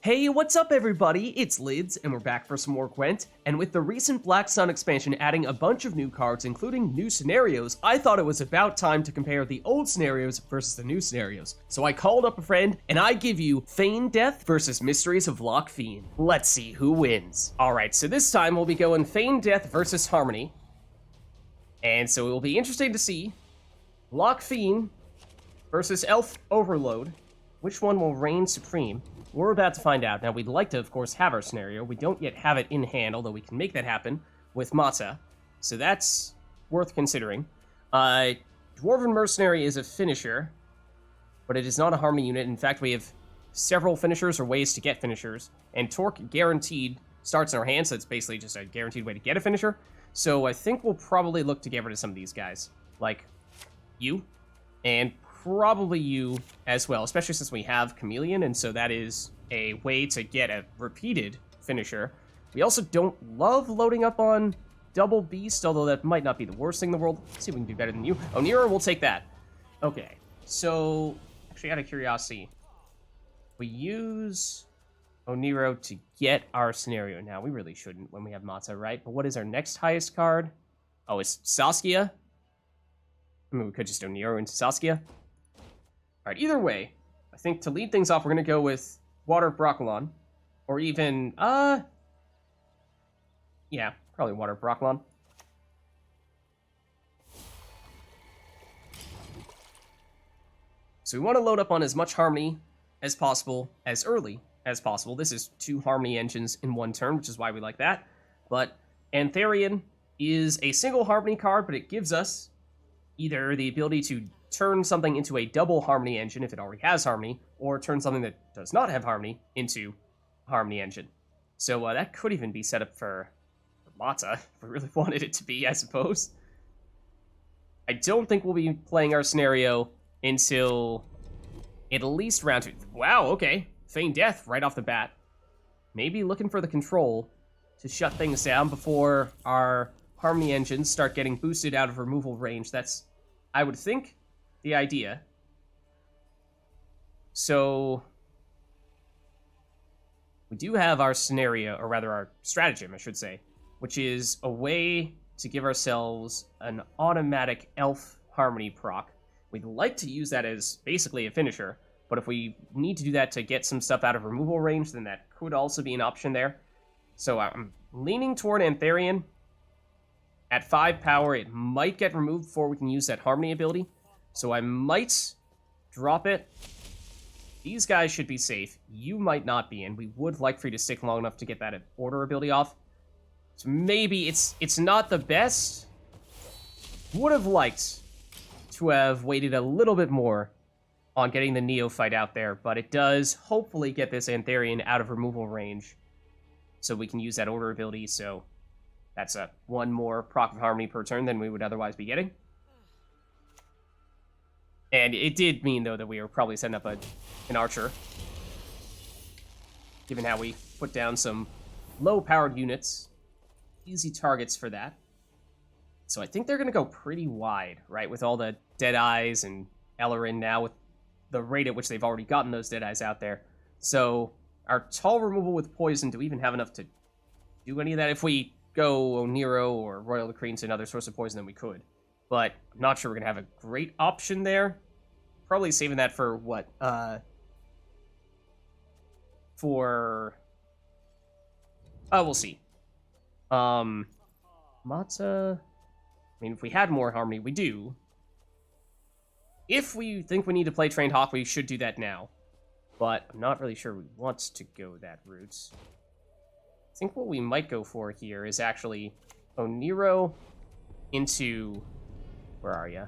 Hey, what's up everybody? It's Lids, and we're back for some more Gwent, and with the recent Black Sun expansion adding a bunch of new cards, including new scenarios, I thought it was about time to compare the old scenarios versus the new scenarios. So I called up a friend, and I give you Feign Death versus Mysteries of LOC FEAINN. Let's see who wins. Alright, so this time we'll be going Feign Death versus Harmony, and so it will be interesting to see LOC FEAINN versus Elf Overload. Which one will reign supreme? We're about to find out. Now, we'd like to, of course, have our scenario. We don't yet have it in hand, although we can make that happen with Mata. So that's worth considering. Dwarven Mercenary is a finisher, but it is not a Harmony unit. In fact, we have several finishers or ways to get finishers, and Torque Guaranteed starts in our hand, so it's basically just a guaranteed way to get a finisher. So I think we'll probably look to get rid of some of these guys, like you, and probably you as well, especially since we have Chameleon, and so that is a way to get a repeated finisher. We also don't love loading up on Double Beast, although that might not be the worst thing in the world. Let's see if we can do better than you. Onira, we'll take that. Okay, so actually out of curiosity, we use Oniro to get our scenario. Now, we really shouldn't when we have Mata, right? But what is our next highest card? Oh, it's Saskia? I mean, we could just Oniro into Saskia. Alright, either way, I think to lead things off, we're going to go with Water of Broccolon. Or even, yeah, probably Water of Broccolon. So we want to load up on as much Harmony as possible, as early as possible. This is 2 Harmony engines in one turn, which is why we like that. But Antharian is a single Harmony card, but it gives us either the ability to turn something into a double Harmony engine if it already has Harmony, or turn something that does not have Harmony into a Harmony engine. So that could even be set up for Mata, if we really wanted it to be, I suppose. I don't think we'll be playing our scenario until at least round 2. Wow, okay. Feign Death right off the bat. Maybe looking for the control to shut things down before our Harmony engines start getting boosted out of removal range. That's, I would think, the idea. So we do have our scenario, or rather our stratagem, I should say, which is a way to give ourselves an automatic Elf Harmony proc. We'd like to use that as basically a finisher, but if we need to do that to get some stuff out of removal range, then that could also be an option there. So I'm leaning toward Antharian. At 5 power, it might get removed before we can use that Harmony ability. So I might drop it. These guys should be safe. You might not be, and we would like for you to stick long enough to get that Order ability off. So maybe it's not the best. Would have liked to have waited a little bit more on getting the Neophyte out there, but it does hopefully get this Antharian out of removal range, so we can use that Order ability. So that's a 1 more proc of Harmony per turn than we would otherwise be getting. And it did mean, though, that we were probably setting up an Archer, given how we put down some low-powered units. Easy targets for that. So I think they're going to go pretty wide, right, with all the Deadeyes and Ellerin now, with the rate at which they've already gotten those Deadeyes out there. So our tall removal with Poison, do we even have enough to do any of that? If we go Oniro or Royal Decree to another source of poison, then we could. But I'm not sure we're going to have a great option there. Probably saving that for what? We'll see. Mata... I mean, if we had more Harmony, we do. If we think we need to play Trained Hawk, we should do that now. But I'm not really sure we want to go that route. I think what we might go for here is actually Oniro into... Where are you?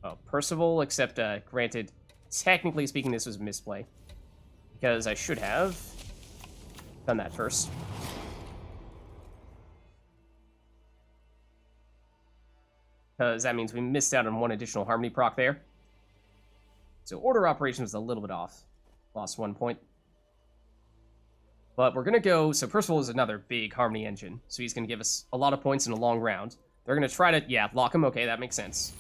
Oh, Percival, except, granted, technically speaking, this was a misplay. Because I should have done that first. Because that means we missed out on 1 additional Harmony proc there. So Order Operation was a little bit off. Lost 1 point. But we're going to go... So Percival is another big Harmony engine. So he's going to give us a lot of points in a long round. They're going to try to... Yeah, lock him. Okay, that makes sense.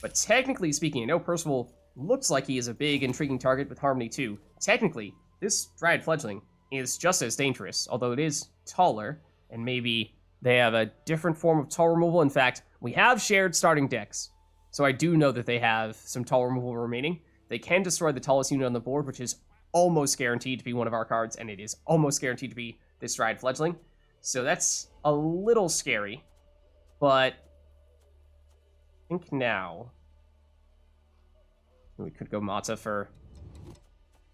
But technically speaking, I know Percival looks like he is a big, intriguing target with Harmony too. Technically, this Dryad Fledgling is just as dangerous, although it is taller, and maybe they have a different form of tall removal. In fact, we have shared starting decks, so I do know that they have some tall removal remaining. They can destroy the tallest unit on the board, which is almost guaranteed to be one of our cards, and it is almost guaranteed to be this Dryad Fledgling. So that's a little scary, but I think now we could go Mata for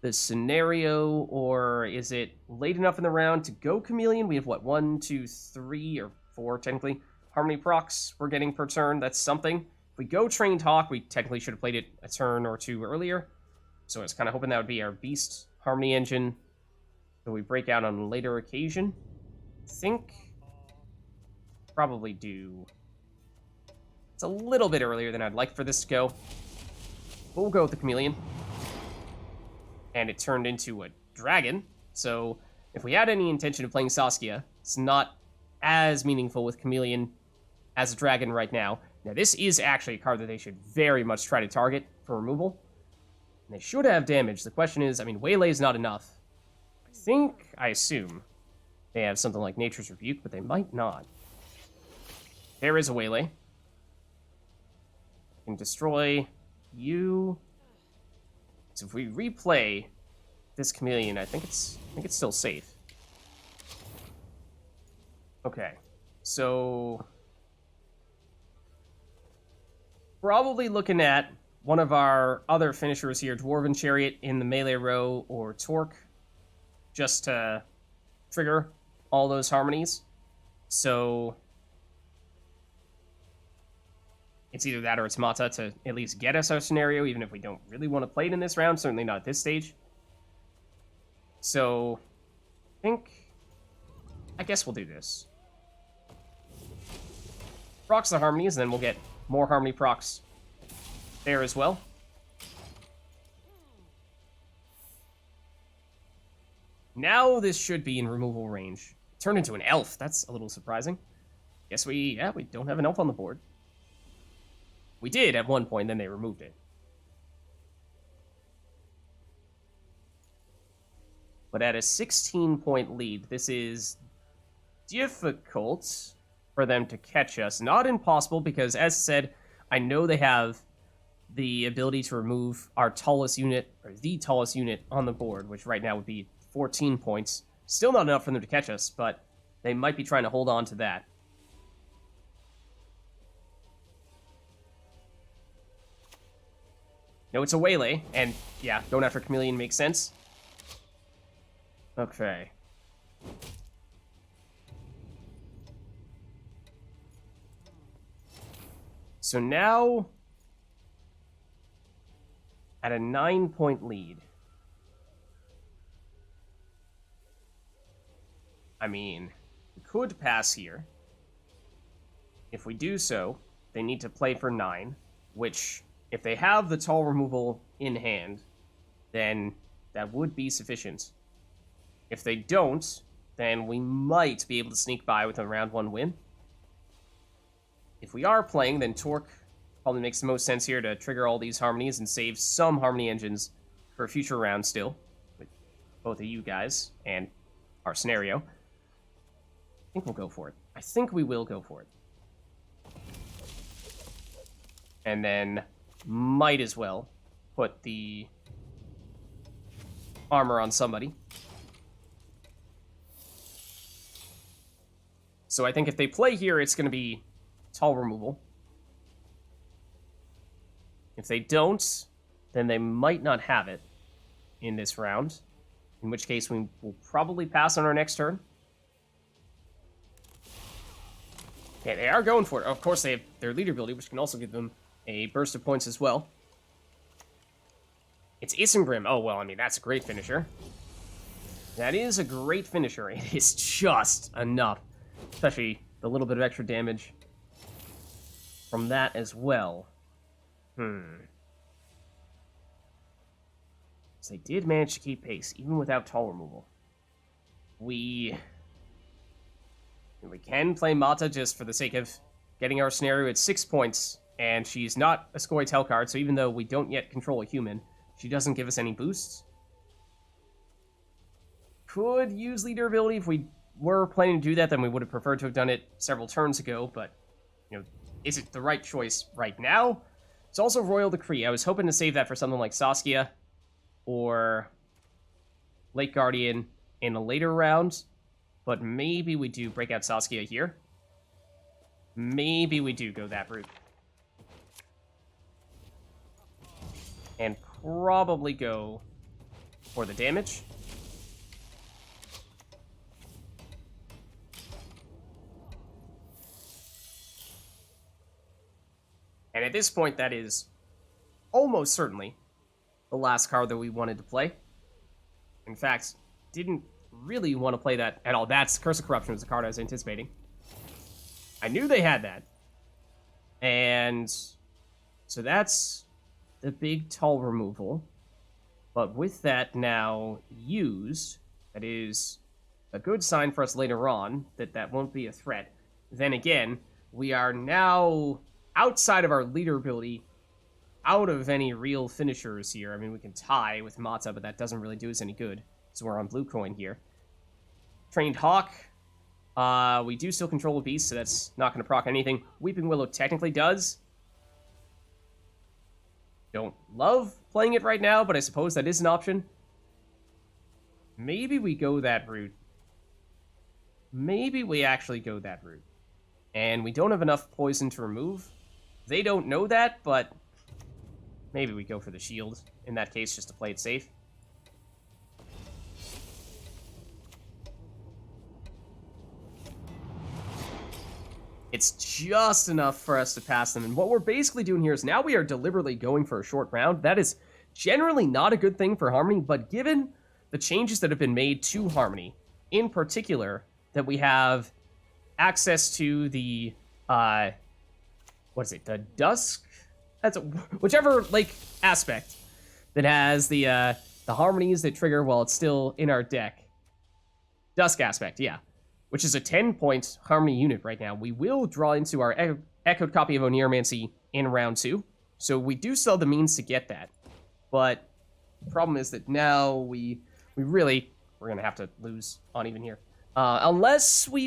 the scenario, or is it late enough in the round to go Chameleon? We have, what, 1, 2, 3, or 4, technically, Harmony procs we're getting per turn. That's something. If we go Trained Hawk, we technically should have played it a turn or two earlier. So I was kind of hoping that would be our Beast Harmony engine that we break out on a later occasion. I think probably do. It's a little bit earlier than I'd like for this to go. But we'll go with the Chameleon. And it turned into a dragon. So if we had any intention of playing Saskia, it's not as meaningful with Chameleon as a dragon right now. Now, this is actually a card that they should very much try to target for removal. And they should have damage. The question is, I mean, Waylay is not enough. I assume, they have something like Nature's Rebuke, but they might not. There is a Waylay. I can destroy you. So if we replay this Chameleon, I think it's still safe. Okay, so probably looking at one of our other finishers here, Dwarven Chariot in the melee row, or Torque, just to trigger all those harmonies. So it's either that or it's Mata to at least get us our scenario, even if we don't really want to play it in this round, certainly not at this stage. So I guess we'll do this. Procs the harmonies, and then we'll get more harmony procs there as well. Now this should be in removal range. Turned into an elf. That's a little surprising. Guess we don't have an elf on the board. We did at one point, then they removed it. But at a 16-point lead, this is difficult for them to catch us. Not impossible, because as said, I know they have the ability to remove our tallest unit, or the tallest unit on the board, which right now would be 14 points. Still not enough for them to catch us, but they might be trying to hold on to that. No, it's a Waylay, and yeah, going after Chameleon makes sense. Okay. So now, at a 9-point lead, I mean, we could pass here. If we do so, they need to play for 9, which, if they have the tall removal in hand, then that would be sufficient. If they don't, then we might be able to sneak by with a round 1 win. If we are playing, then Torque probably makes the most sense here to trigger all these harmonies and save some harmony engines for a future round still, with both of you guys and our scenario. I think we'll go for it. I think we will go for it. And then might as well put the armor on somebody. So I think if they play here, it's going to be tall removal. If they don't, then they might not have it in this round, in which case we will probably pass on our next turn. Okay, they are going for it. Of course, they have their leader ability, which can also give them a burst of points as well. It's Isengrim. Oh, well, I mean, that's a great finisher. That is a great finisher. It is just enough. Especially the little bit of extra damage from that as well. So they did manage to keep pace, even without tall removal. We can play Mata just for the sake of getting our scenario at 6 points, and she's not a SCOIA'TAEL card, so even though we don't yet control a human, she doesn't give us any boosts. could use leader ability. If we were planning to do that, then we would have preferred to have done it several turns ago, but, you know, is it the right choice right now? It's also Royal Decree. I was hoping to save that for something like Saskia or Lake Guardian in a later round, but maybe we do break out Saskia here. Maybe we do go that route. And probably go for the damage. And at this point, that is almost certainly the last card that we wanted to play. In fact, didn't really want to play that at all. That's Curse of Corruption was the card I was anticipating. I knew they had that. And so that's the big tall removal. But with that now used, that is a good sign for us later on that that won't be a threat. Then again, we are now outside of our leader ability, out of any real finishers here. I mean, we can tie with Mata, but that doesn't really do us any good. So we're on blue coin here. Trained Hawk. We do still control a beast, so that's not going to proc anything. Weeping Willow technically does. Don't love playing it right now, but I suppose that is an option. Maybe we go that route. Maybe we actually go that route. And we don't have enough poison to remove. They don't know that, but maybe we go for the shield in that case just to play it safe. It's just enough for us to pass them. And what we're basically doing here is now we are deliberately going for a short round. That is generally not a good thing for Harmony, but given the changes that have been made to Harmony, in particular, that we have access to the, what is it, the Dusk? That's whichever, like, aspect that has the harmonies that trigger while it's still in our deck. Dusk aspect, yeah. Which is a 10-point harmony unit right now. We will draw into our echoed copy of Oneiromancy in round 2. So we do still have the means to get that. But the problem is that now we're going to have to lose on even here. Unless we,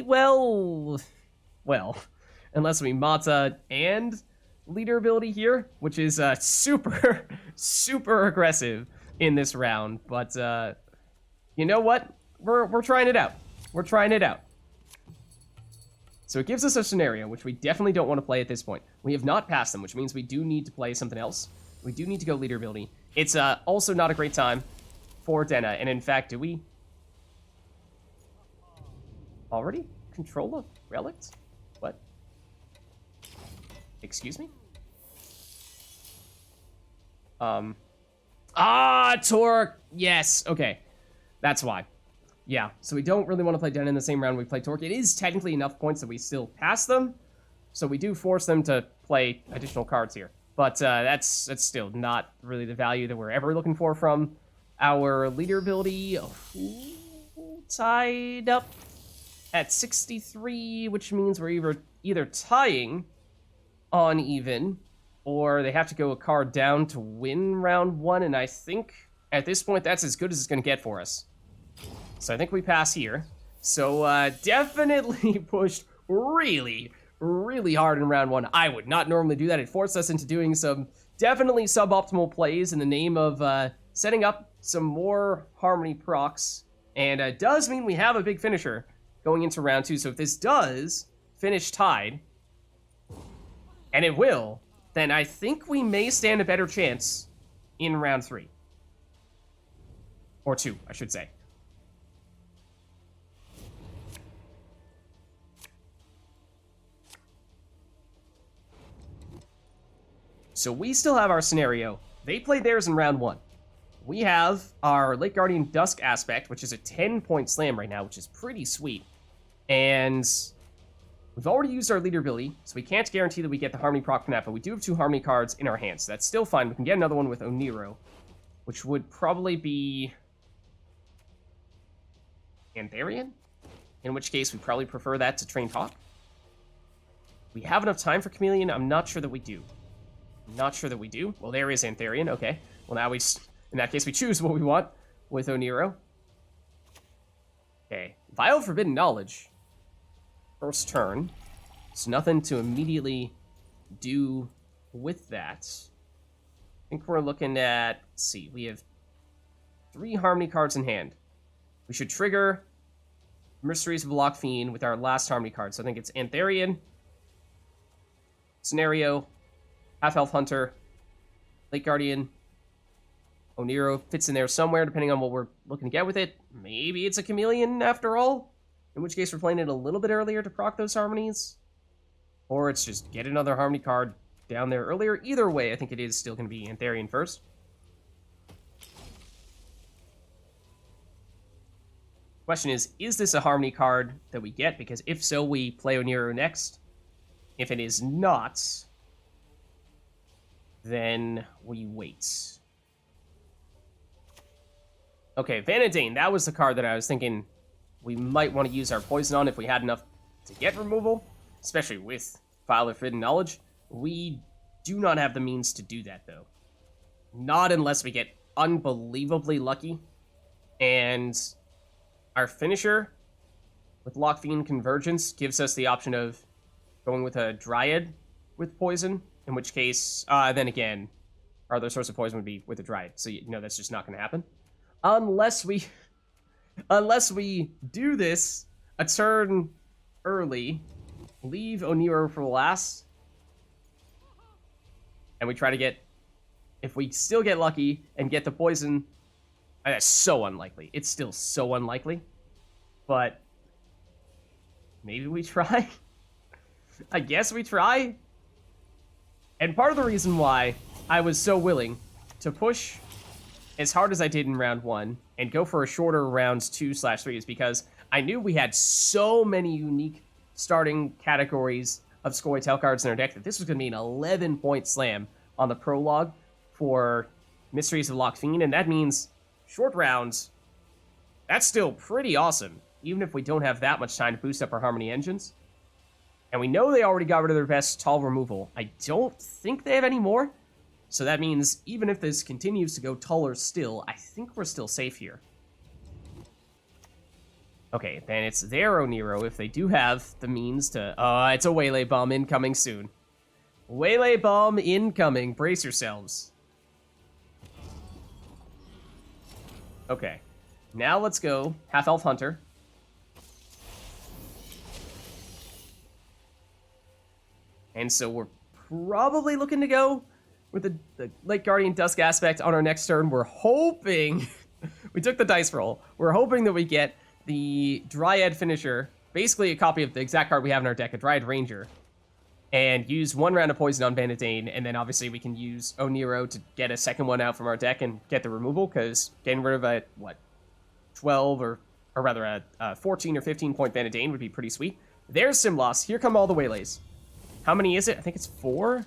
unless we Mata and leader ability here, which is super, super aggressive in this round. But you know what? We're trying it out. We're trying it out. So it gives us a scenario, which we definitely don't want to play at this point. We have not passed them, which means we do need to play something else. We do need to go leader ability. It's also not a great time for Denna. And in fact, do we already control a relic? What? Excuse me? Torque! Yes, okay. That's why. Yeah, so we don't really want to play Denna in the same round we play Torque. It is technically enough points that we still pass them, so we do force them to play additional cards here. But that's still not really the value that we're ever looking for from our leader ability. Tied up at 63, which means we're either tying on even, or they have to go a card down to win round 1, and I think at this point that's as good as it's going to get for us. So I think we pass here. So definitely pushed really, really hard in round 1. I would not normally do that. It forced us into doing some definitely suboptimal plays in the name of setting up some more harmony procs. And it does mean we have a big finisher going into round 2. So if this does finish tied, and it will, then I think we may stand a better chance in round 3. Or 2, I should say. So we still have our scenario. They played theirs in round 1. We have our Lake Guardian Dusk aspect, which is a 10-point slam right now, which is pretty sweet. And we've already used our leader ability, so we can't guarantee that we get the Harmony proc from that, but we do have 2 Harmony cards in our hands, so that's still fine. We can get another one with Oniro, which would probably be Antharian, in which case we probably prefer that to Trained Hawk. We have enough time for Chameleon? I'm not sure that we do. Not sure that we do. Well, there is Antharian. Okay. Well, now in that case, we choose what we want with Oniro. Okay, Vial of Forbidden Knowledge. First turn. It's nothing to immediately do with that. I think we're looking at, let's see, we have 3 Harmony cards in hand. We should trigger Mysteries of LOC FEAINN with our last Harmony card. So I think it's Antharian, Scenario, Half-Elf Hunter, Lake Guardian, Oniro fits in there somewhere, depending on what we're looking to get with it. Maybe it's a Chameleon after all, in which case we're playing it a little bit earlier to proc those Harmonies. Or it's just get another Harmony card down there earlier. Either way, I think it is still going to be Antharian first. Question is this a Harmony card that we get? Because if so, we play Oniro next. If it is not, then we wait. Okay, Vanadane, that was the card that I was thinking we might want to use our poison on if we had enough to get removal, especially with Vial of Forbidden Knowledge. We do not have the means to do that, though. Not unless we get unbelievably lucky, and our finisher with LOC FEAINN Convergence gives us the option of going with a Dryad with poison, in which case, then again, our other source of poison would be with a Dryad, so you know that's just not going to happen. Unless we do this a turn early, leave Oniro for last, and we try to get, if we still get lucky and get the poison, that's so unlikely. It's still so unlikely, but maybe we try. I guess we try. And part of the reason why I was so willing to push as hard as I did in round 1 and go for a shorter rounds 2/3 is because I knew we had so many unique starting categories of SCOIA'TAEL cards in our deck that this was going to be an 11-point slam on the prologue for Mysteries of LOC FEAINN, and that means short rounds, that's still pretty awesome, even if we don't have that much time to boost up our Harmony engines. And we know they already got rid of their best tall removal. I don't think they have any more. So that means even if this continues to go taller still, I think we're still safe here. Okay, then it's their Oniro if they do have the means to... it's a Waylay Bomb incoming soon. Waylay Bomb incoming. Brace yourselves. Okay. Now let's go Half-Elf Hunter. And so we're probably looking to go with the Lake Guardian Dusk aspect on our next turn. We're hoping... we took the dice roll. We're hoping that we get the Dryad finisher, basically a copy of the exact card we have in our deck, a Dryad Ranger, and use 1 round of poison on Vanadane, and then obviously we can use Oniro to get a second one out from our deck and get the removal, because getting rid of a, 12 or rather a 14 or 15 point Vanadane would be pretty sweet. There's Simloss. Here come all the Waylays. How many is it? I think it's 4?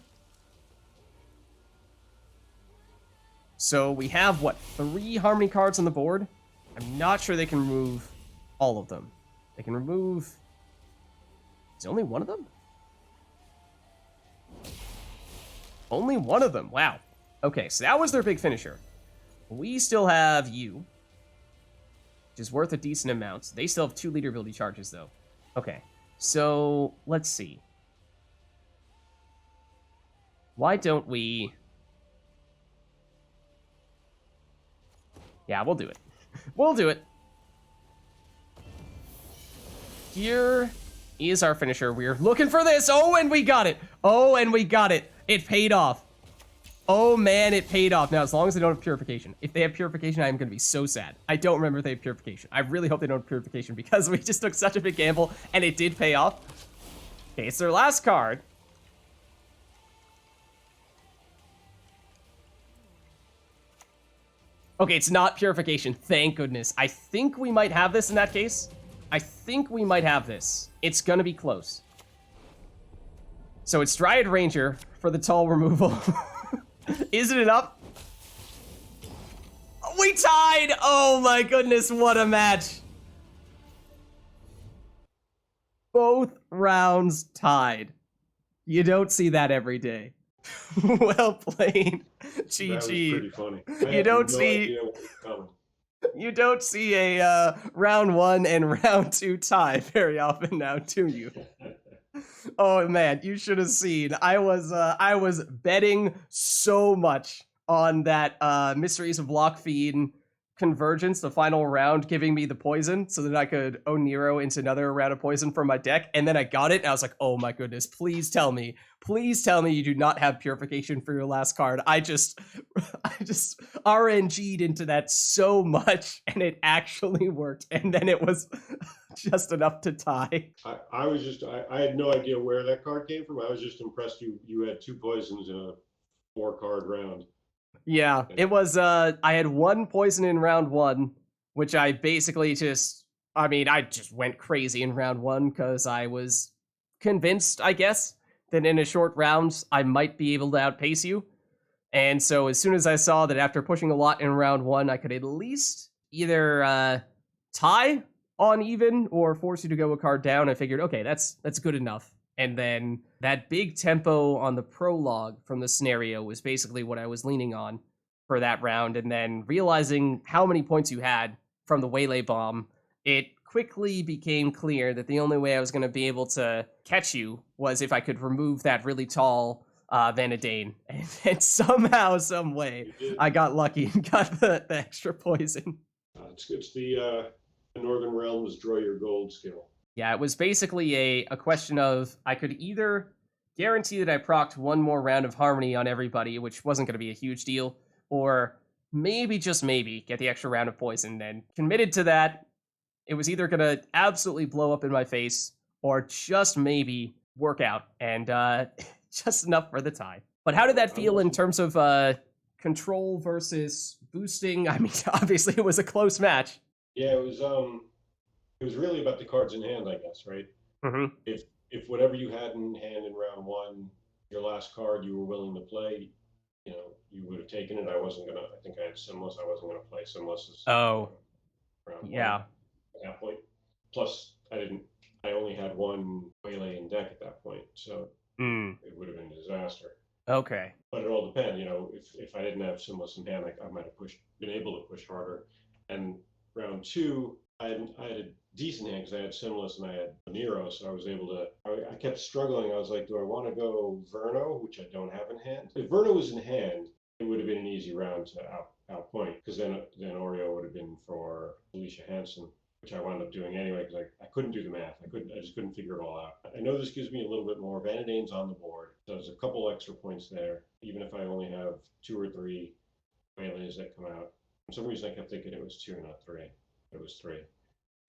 So we have, 3 Harmony cards on the board? I'm not sure they can remove all of them. They can remove... Is it only one of them? Only one of them. Wow. Okay, so that was their big finisher. We still have you, which is worth a decent amount. They still have 2 leader ability charges, though. Okay, so let's see. Why don't we... Yeah, we'll do it. We'll do it. Here is our finisher. We're looking for this. Oh, and we got it. Oh, and we got it. It paid off. Oh, man, it paid off. Now, as long as they don't have Purification. If they have Purification, I'm going to be so sad. I don't remember if they have Purification. I really hope they don't have Purification because we just took such a big gamble, and it did pay off. Okay, it's their last card. Okay, it's not Purification. Thank goodness. I think we might have this in that case. I think we might have this. It's going to be close. So it's Dryad Ranger for the tall removal. Is it enough? We tied! Oh my goodness, what a match. Both rounds tied. You don't see that every day. Well played. GG. That was pretty funny. You don't see... You don't see a round 1 and round 2 tie very often now, do you? Oh man, you should have seen. I was betting so much on that Mysteries of LOC FEAINN convergence, the final round, giving me the poison so that I could Oniro into another round of poison from my deck, and then I got it, and I was like, oh my goodness, please tell me you do not have purification for your last card. I just RNG'd into that so much, and it actually worked, and then it was just enough to tie. I had no idea where that card came from. I was just impressed you had 2 poisons in a 4-card round. Yeah, it was, I had 1 poison in round 1, which I basically I just went crazy in round 1, because I was convinced, I guess, that in a short round, I might be able to outpace you. And so as soon as I saw that after pushing a lot in round 1, I could at least either tie on even or force you to go a card down, I figured, okay, that's good enough. And then that big tempo on the prologue from the scenario was basically what I was leaning on for that round. And then realizing how many points you had from the Waylay Bomb, it quickly became clear that the only way I was going to be able to catch you was if I could remove that really tall Vanadane. And somehow, some way, I got lucky and got the extra poison. It's the Northern Realms Draw Your Gold skill. Yeah, it was basically a question of I could either guarantee that I procced 1 more round of Harmony on everybody, which wasn't going to be a huge deal, or maybe, just maybe, get the extra round of poison. And committed to that, it was either going to absolutely blow up in my face, or just maybe work out, and just enough for the tie. But how did that feel in terms of control versus boosting? I mean, obviously it was a close match. Yeah, it was really about the cards in hand, I guess, right? Mm-hmm. If whatever you had in hand in round 1, your last card you were willing to play, you would have taken it. I think I had Simless. I wasn't gonna play Simless. Oh, round yeah. 1 at that point. Plus, I only had 1 Waylay in deck at that point, so it would have been a disaster. Okay. But it all depends, if I didn't have Simless in hand, I might have been able to push harder. And round 2, I had a decent hand because I had Simless and I had Nero, so I was able to. I kept struggling. I was like, do I want to go Verno, which I don't have in hand? If Verno was in hand, it would have been an easy round to outpoint, because then Oreo would have been for Alicia Hansen, which I wound up doing anyway because I couldn't do the math. I just couldn't figure it all out. I know this gives me a little bit more. Vanadane's on the board, so there's a couple extra points there, even if I only have 2 or 3 Waylays that come out. For some reason, I kept thinking it was 2, not 3. It was 3.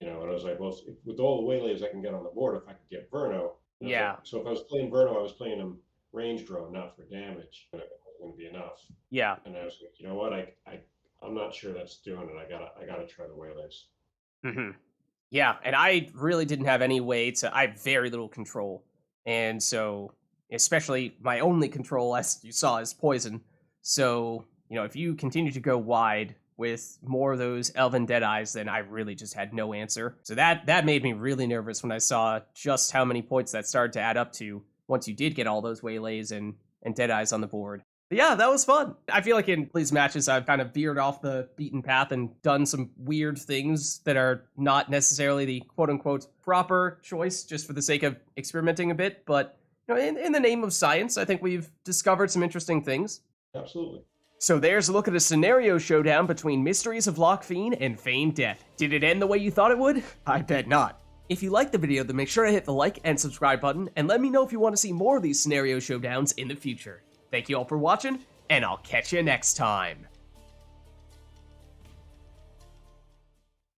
And I was like, well, with all the Waylays I can get on the board, if I could get Verno. Yeah. So if I was playing Verno, I was playing him range draw, not for damage. And it wasn't going to be enough. Yeah. And I was like, you know what? I'm not sure that's doing it. I gotta try the Waylays. Mm-hmm. Yeah, and I really didn't have any way I have very little control. And so, especially my only control, as you saw, is poison. So, if you continue to go wide with more of those Elven Deadeyes, then I really just had no answer. So that made me really nervous when I saw just how many points that started to add up to once you did get all those Waylays and Deadeyes on the board. But yeah, that was fun. I feel like in these matches, I've kind of veered off the beaten path and done some weird things that are not necessarily the quote-unquote proper choice, just for the sake of experimenting a bit. But in the name of science, I think we've discovered some interesting things. Absolutely. So there's a look at a scenario showdown between Mysteries of LOC FEAINN and Feigned Death. Did it end the way you thought it would? I bet not. If you liked the video, then make sure to hit the like and subscribe button, and let me know if you want to see more of these scenario showdowns in the future. Thank you all for watching, and I'll catch you next time.